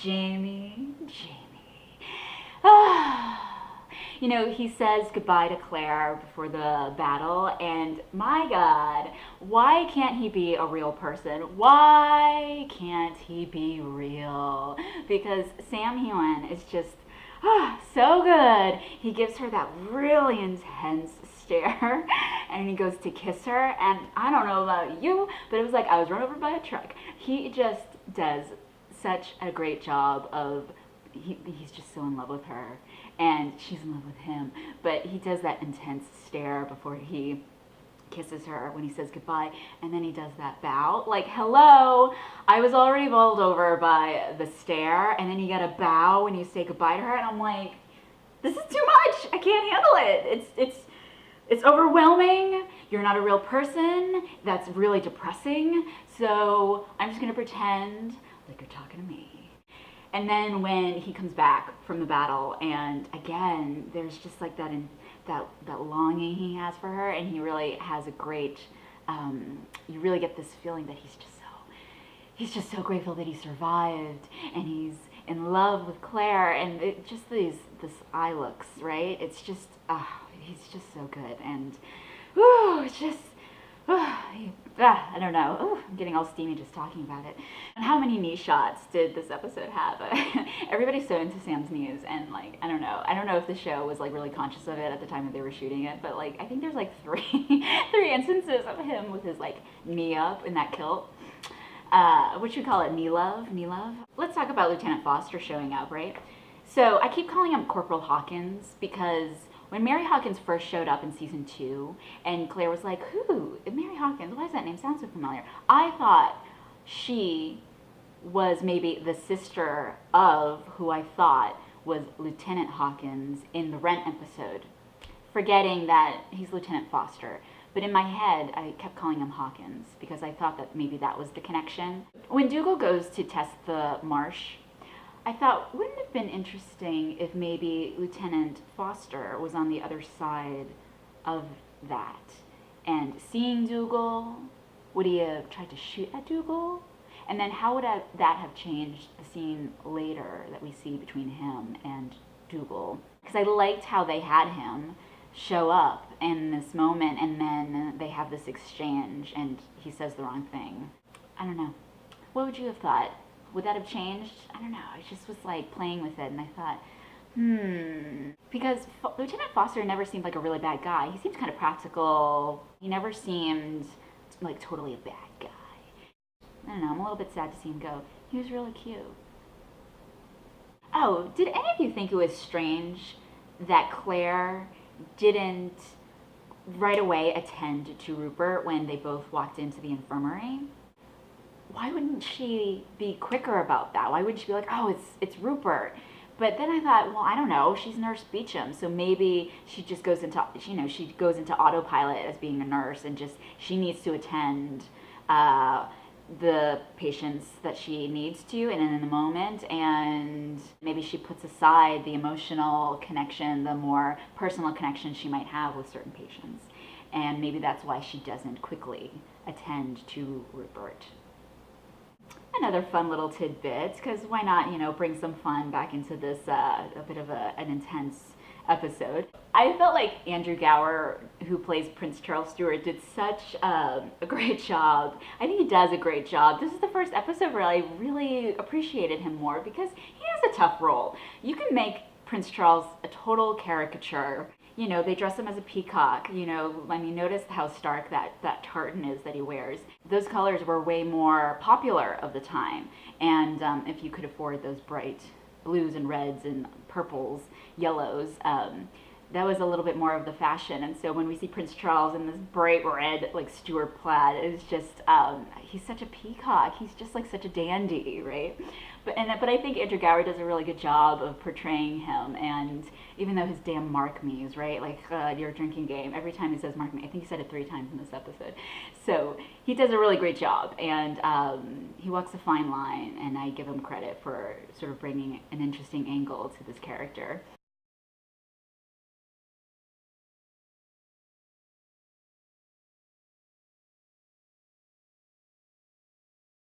Jamie. Ah. You know, he says goodbye to Claire before the battle, and my God, why can't he be a real person? Why can't he be real? Because Sam Heughan is just so good. He gives her that really intense stare, and he goes to kiss her, and I don't know about you, but it was like I was run over by a truck. He just does such a great job of, he's just so in love with her, and she's in love with him, but he does that intense stare before he kisses her when he says goodbye, and then he does that bow. Like, hello, I was already bowled over by the stare, and then you got a bow when you say goodbye to her, and I'm like, this is too much. I can't handle it. It's overwhelming. You're not a real person. That's really depressing. So I'm just gonna pretend like you're talking to me. And then when he comes back from the battle, and again, there's just like that longing he has for her, and he really has a great, you really get this feeling that he's just so grateful that he survived, and he's in love with Claire, and just this eye looks, right? It's just, he's just so good, and it's just, I don't know. I'm getting all steamy just talking about it. And how many knee shots did this episode have? Everybody's so into Sam's knees, and like, I don't know if the show was like really conscious of it at the time that they were shooting it, but like, I think there's like three instances of him with his like knee up in that kilt. What should we call it? Knee love? Let's talk about Lt.Foster showing up, right? So I keep calling him Corporal Hawkins because when Mary Hawkins first showed up in season 2, and Claire was like, who? Mary Hawkins? Why does that name sound so familiar? I thought she was maybe the sister of who I thought was Lieutenant Hawkins in the Rent episode, forgetting that he's Lt.Foster. But in my head, I kept calling him Hawkins because I thought that maybe that was the connection. When Dougal goes to test the marsh, I thought, wouldn't it have been interesting if maybe Lt.Foster was on the other side of that? And seeing Dougal, would he have tried to shoot at Dougal? And then how would that have changed the scene later that we see between him and Dougal? Because I liked how they had him show up in this moment, and then they have this exchange, and he says the wrong thing. I don't know. What would you have thought? Would that have changed? I don't know. I just was like playing with it, and I thought, because Lt.Foster never seemed like a really bad guy. He seemed kind of practical. He never seemed like totally a bad guy. I don't know. I'm a little bit sad to see him go. He was really cute. Oh, did any of you think it was strange that Claire didn't right away attend to Rupert when they both walked into the infirmary? Why wouldn't she be quicker about that? Why wouldn't she be like, oh, it's Rupert? But then I thought, well, I don't know. She's Nurse Beecham, so maybe she just goes into, she goes into autopilot as being a nurse, and just she needs to attend the patients that she needs to, and in the moment, and maybe she puts aside the emotional connection, the more personal connection she might have with certain patients, and maybe that's why she doesn't quickly attend to Rupert. Another fun little tidbit, because why not, bring some fun back into this a bit of an intense episode. I felt like Andrew Gower, who plays Prince Charles Stuart, did such a great job. I think he does a great job. This is the first episode where I really appreciated him more because he has a tough role. You can make Prince Charles a total caricature. They dress him as a peacock. Notice how stark that tartan is that he wears. Those colors were way more popular of the time. And if you could afford those bright blues and reds and purples, yellows, that was a little bit more of the fashion. And so when we see Prince Charles in this bright red, like Stuart plaid, it's just, he's such a peacock. He's just like such a dandy, right? But I think Andrew Gower does a really good job of portraying him. And even though his damn mark me's, right? Like, your drinking game, every time he says mark me, I think he said it 3 times in this episode. So he does a really great job. And he walks a fine line, and I give him credit for sort of bringing an interesting angle to this character.